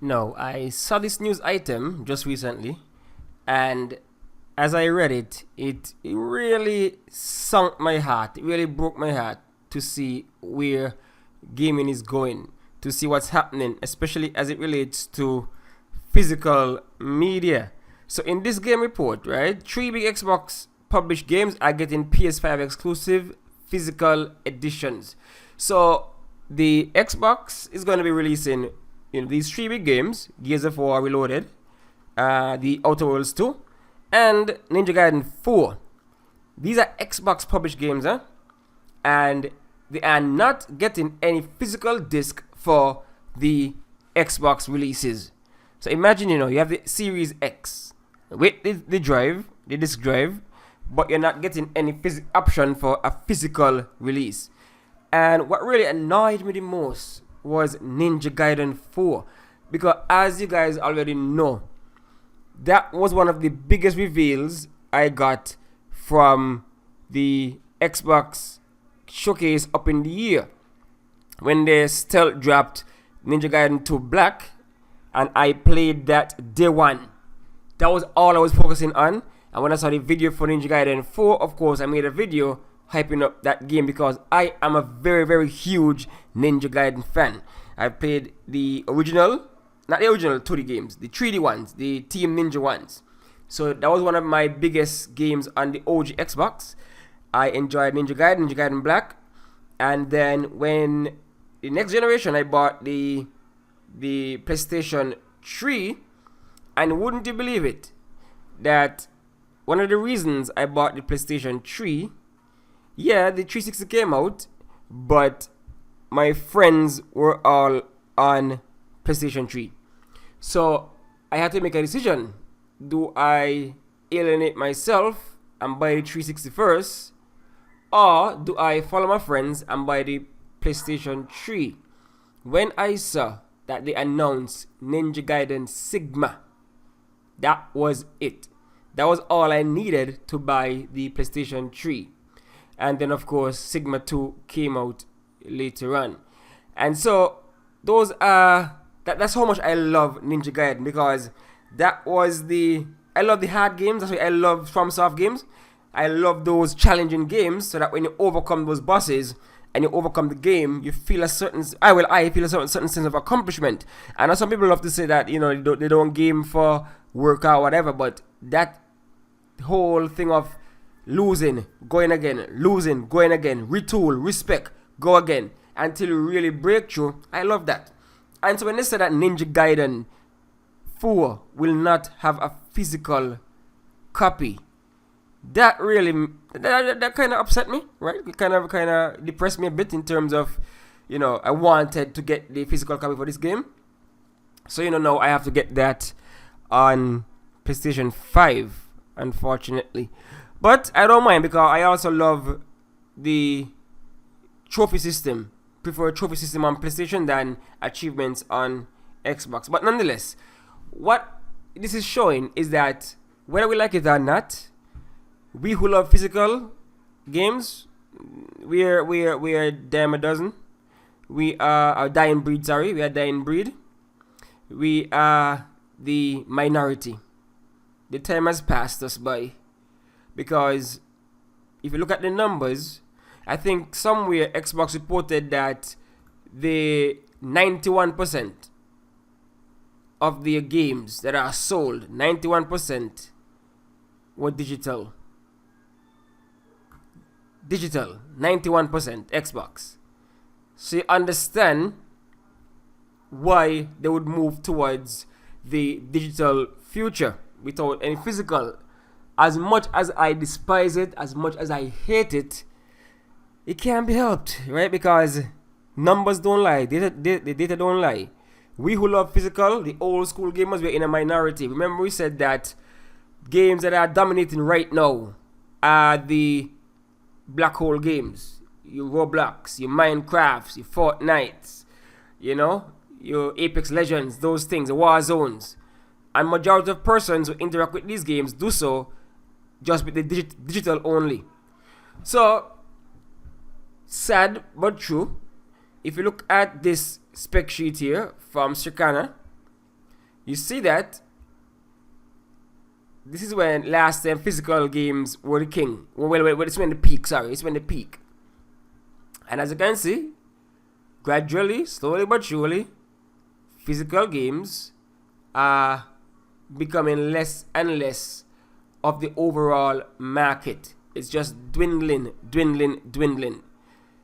No, I saw this news item just recently, and as I read it, it really sunk my heart. It really broke my heart to see where gaming is going, to see what's happening, especially as it relates to physical media. So in this game report, right, three big Xbox published games are getting PS5 exclusive physical editions. So the Xbox is going to be releasing these three big games: Gears of War Reloaded, the Outer Worlds 2, and Ninja Gaiden 4. These are Xbox published games, and they are not getting any physical disc for the Xbox releases. So imagine, you have the Series X with the drive, the disc drive, but you're not getting any option for a physical release. And what really annoyed me the most was Ninja Gaiden 4, because as you guys already know, that was one of the biggest reveals I got from the Xbox showcase up in the year when they stealth dropped Ninja Gaiden 2 Black, and I played that day one. That was all I was focusing on. And when I saw the video for Ninja Gaiden 4, of course, I made a video hyping up that game because I am a very, very huge Ninja Gaiden fan. I played the original, not the original 2D games, the 3D ones, the Team Ninja ones. So that was one of my biggest games on the OG Xbox. I enjoyed Ninja Gaiden Black. And then when the next generation, I bought the PlayStation 3, and wouldn't you believe it, that one of the reasons I bought the PlayStation 3, yeah, the 360 came out, but my friends were all on PlayStation 3. So I had to make a decision. Do I alienate myself and buy the 360 first, or do I follow my friends and buy the PlayStation 3? When I saw that they announced Ninja Gaiden Sigma, that was it. That was all I needed to buy the PlayStation 3. And then, of course, Sigma 2 came out later on. And so, that's how much I love Ninja Gaiden, because I love the hard games. That's why I love FromSoft games. I love those challenging games, so that when you overcome those bosses and you overcome the game, you feel I feel a certain sense of accomplishment. And some people love to say that, they don't game for work or whatever, but that whole thing of losing, going again, retool, respect, go again, until you really break through, I love that. And so when they said that Ninja Gaiden 4 will not have a physical copy, that really, that kind of upset me, right? It kind of depressed me a bit in terms of, I wanted to get the physical copy for this game. So, now I have to get that on PlayStation 5, unfortunately. But I don't mind, because I also love the trophy system. Prefer a trophy system on PlayStation than achievements on Xbox. But nonetheless, what this is showing is that whether we like it or not, we who love physical games, we are damn a dozen. We are a dying breed. We are dying breed. We are the minority. The time has passed us by, because if you look at the numbers, I think somewhere Xbox reported that the 91% of their games that are sold, 91% were digital. 91% Xbox. So you understand why they would move towards the digital future without any physical. As much as I despise it, as much as I hate it, it can't be helped, right? Because numbers don't lie, the data don't lie. We who love physical, the old school gamers, we're in a minority. Remember, we said that games that are dominating right now are the black hole games. Your Roblox, your Minecrafts, your Fortnites, your Apex Legends, those things, the war zones. And majority of persons who interact with these games do so just with the digital only. So, sad but true. If you look at this spec sheet here from Circana, You see that? This is when last time physical games were the king. Well, it's when the peak. Sorry, it's when the peak. And as you can see, gradually, slowly but surely, physical games are becoming less and less of the overall market. It's just dwindling.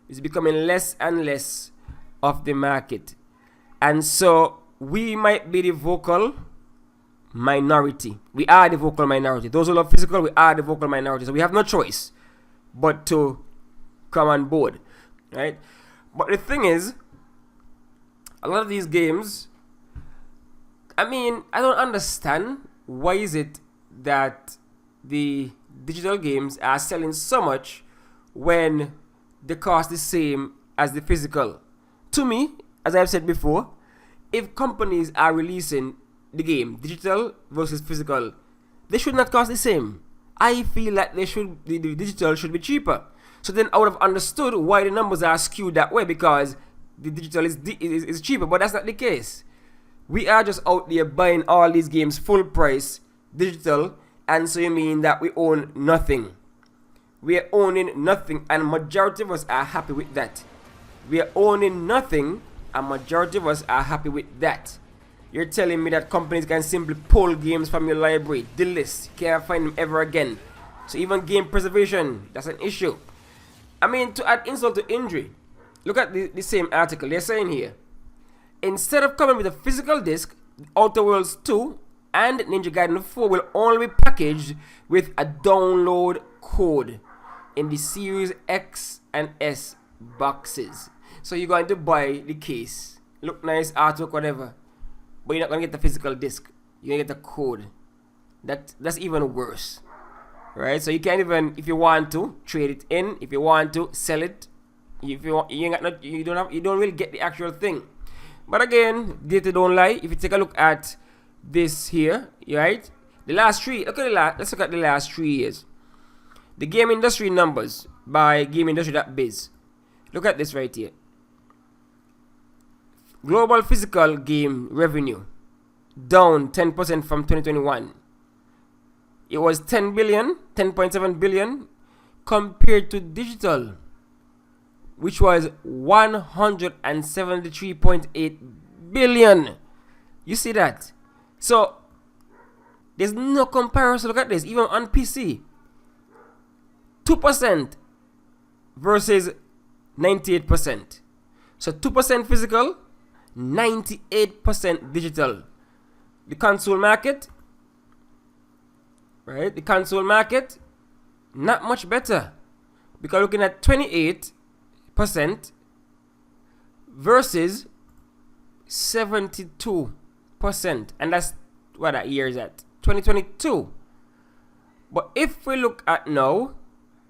It's becoming less and less of the market. And so we might be the vocal minority. We are the vocal minority. Those who love physical, we are the vocal minority. So we have no choice but to come on board, right? But the thing is, a lot of these games, I mean, I don't understand why is it that the digital games are selling so much when they cost the same as the physical. To me, as I've said before, if companies are releasing the game digital versus physical, they should not cost the same. I feel like the digital should be cheaper. So then I would have understood why the numbers are skewed that way, because the digital is cheaper, but that's not the case. We are just out there buying all these games full price digital, and so you mean that we own nothing. We are owning nothing, and majority of us are happy with that. We are owning nothing, and majority of us are happy with that. You're telling me that companies can simply pull games from your library, delist, you can't find them ever again. So even game preservation, that's an issue. I mean, to add insult to injury, look at the same article. They're saying here, instead of coming with a physical disc, Outer Worlds 2 and Ninja Gaiden 4 will only be packaged with a download code in the Series X and S boxes. So you're going to buy the case, look nice, artwork, whatever, but you're not going to get the physical disc. You're going to get the code. That's even worse, right? So you can't even, if you want to, trade it in. If you want to, sell it. If you want, you don't really get the actual thing. But again, data don't lie. If you take a look at this here, right? Let's look at the last 3 years. The game industry numbers by GameIndustry.biz. Look at this right here. Global physical game revenue down 10% from 2021. It was 10.7 billion compared to digital, which was 173.8 billion. You see that? So there's no comparison. Look at this, even on PC. 2% versus 98%. So 2% physical, 98% digital. The console market, right? The console market, not much better, because looking at 28% versus 72%, and that's what that year is at, 2022. But if we look at now,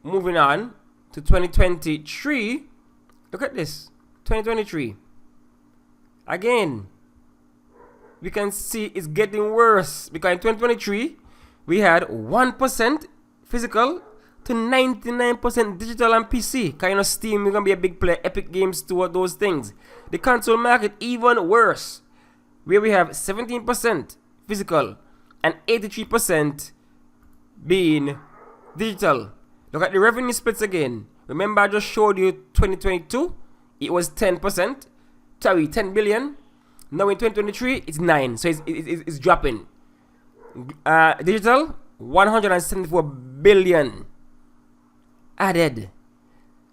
moving on to 2023, look at this, 2023. Again, we can see it's getting worse, because in 2023 we had 1% physical to 99% digital and PC. Kind of Steam, we're gonna be a big player. Epic Games toward those things. The console market even worse, where we have 17% physical and 83% being digital. Look at the revenue splits again. Remember, I just showed you 2022. It was 10%. Sorry, 10 billion. Now in 2023, it's 9. So it's dropping. Digital, 174 billion added.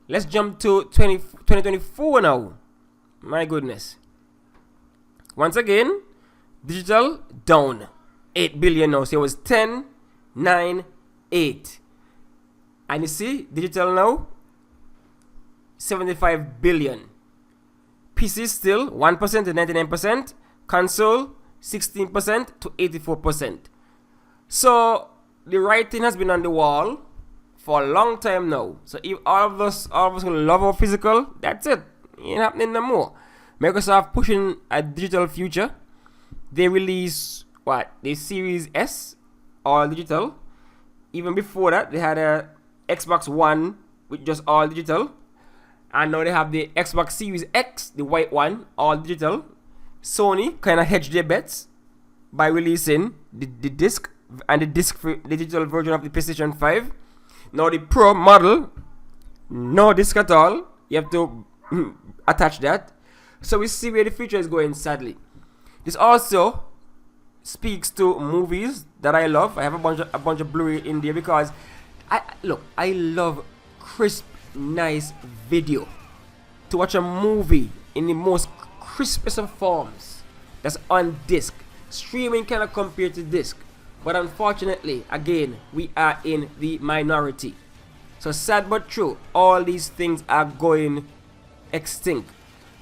Let's jump to 2024 now. My goodness. Once again, digital down 8 billion now. So it was 10, 9, 8. And you see, digital now 75 billion. PC still 1% to 99%. Console 16% to 84%. So the writing has been on the wall for a long time now. So if all of us who love our physical, that's it. It ain't happening no more. Microsoft pushing a digital future. They release the Series S, all digital. Even before that, they had a Xbox One with just all digital. And now they have the Xbox Series X, the white one, all digital. Sony kind of hedged their bets. by releasing the disc and the digital version of the PlayStation 5. Now the Pro model, no disc at all. You have to attach that. So we see where the future is going, sadly. This also speaks to movies that I love. I have a bunch of Blu-ray in there because I love crisp, nice video. To watch a movie in the most crispest of forms that's on disc. Streaming cannot compare to disc. But unfortunately, again, we are in the minority. So sad but true, all these things are going extinct.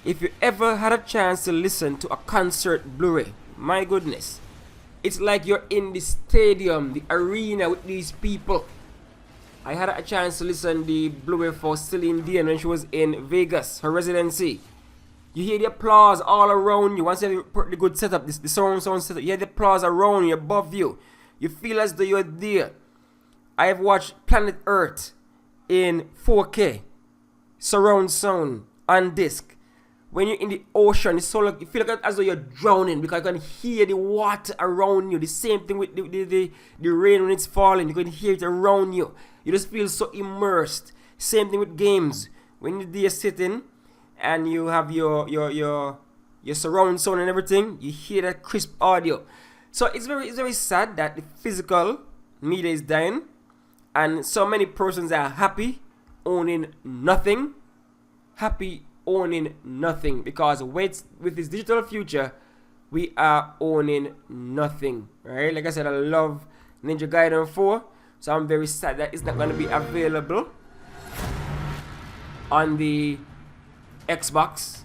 If you ever had a chance to listen to a concert Blu-ray, my goodness, it's like you're in the stadium, the arena with these people. I had a chance to listen to the Blu-ray for Celine Dion when she was in Vegas, her residency. You hear the applause all around you. Once you have the good setup, the sound setup, you hear the applause around you, above you. You feel as though you're there. I have watched Planet Earth in 4K, surround sound, on disc. When you're in the ocean, it's so like you feel like as though you're drowning because you can hear the water around you. The same thing with the rain when it's falling. You can hear it around you. You just feel so immersed. Same thing with games. When you're there sitting and you have your surround sound and everything, you hear that crisp audio. So it's very sad that the physical media is dying, and so many persons are happy owning nothing. Because with this digital future, we are owning nothing, right? Like I said, I love Ninja Gaiden 4, so I'm very sad that it's not going to be available on the Xbox,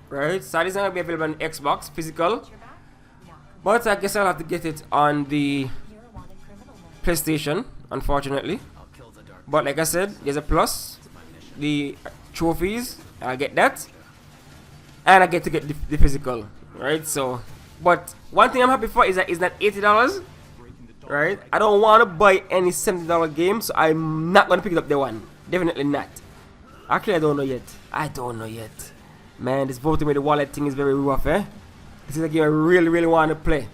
right? So it's not going to be available on Xbox physical, but I guess I'll have to get it on the PlayStation, unfortunately. But like I said, there's a plus. The trophies, I get that, and I get to get the physical, right? So, but one thing I'm happy for is that it's not $80, right? I don't want to buy any $70 game, so I'm not gonna pick it up the one. Definitely not. Actually, I don't know yet. Man, this voting with the wallet thing is very rough, eh? This is a game I really want to play.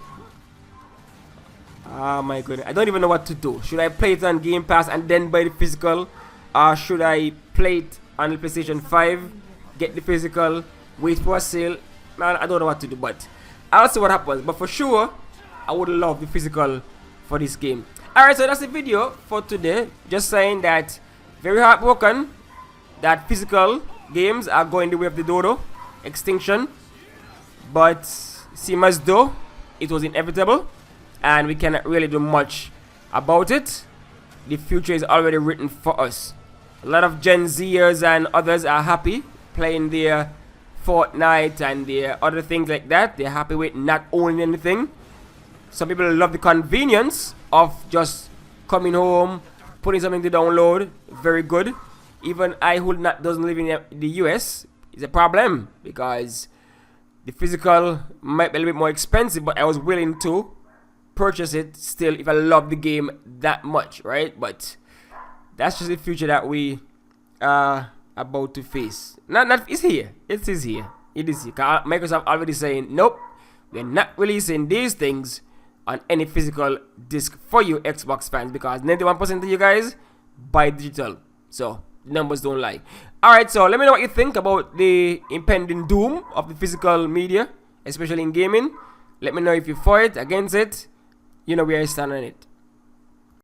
Oh my goodness, I don't even know what to do. Should I play it on Game Pass and then buy the physical, or should I play it on the PlayStation 5, get the physical, wait for a sale? Man, I don't know what to do, but I'll see what happens. But for sure, I would love the physical for this game. Alright, so that's the video for today. Just saying that very heartbroken that physical games are going the way of the dodo, extinction. But seems as though it was inevitable, and we cannot really do much about it. The future is already written for us. A lot of Gen Zers and others are happy playing their Fortnite and their other things like that. They're happy with not owning anything. Some people love the convenience of just coming home, putting something to download. Very good. Even I who doesn't live in the US, it's a problem because the physical might be a little bit more expensive, but I was willing to purchase it still if I love the game that much, right? But that's just the future that we are about to face. It's here. It is here. Microsoft already saying, nope, we're not releasing these things on any physical disc for you Xbox fans, because 91% of you guys buy digital. So numbers don't lie. Alright, so let me know what you think about the impending doom of the physical media, especially in gaming. Let me know if you're for it, against it. You know where I stand on it.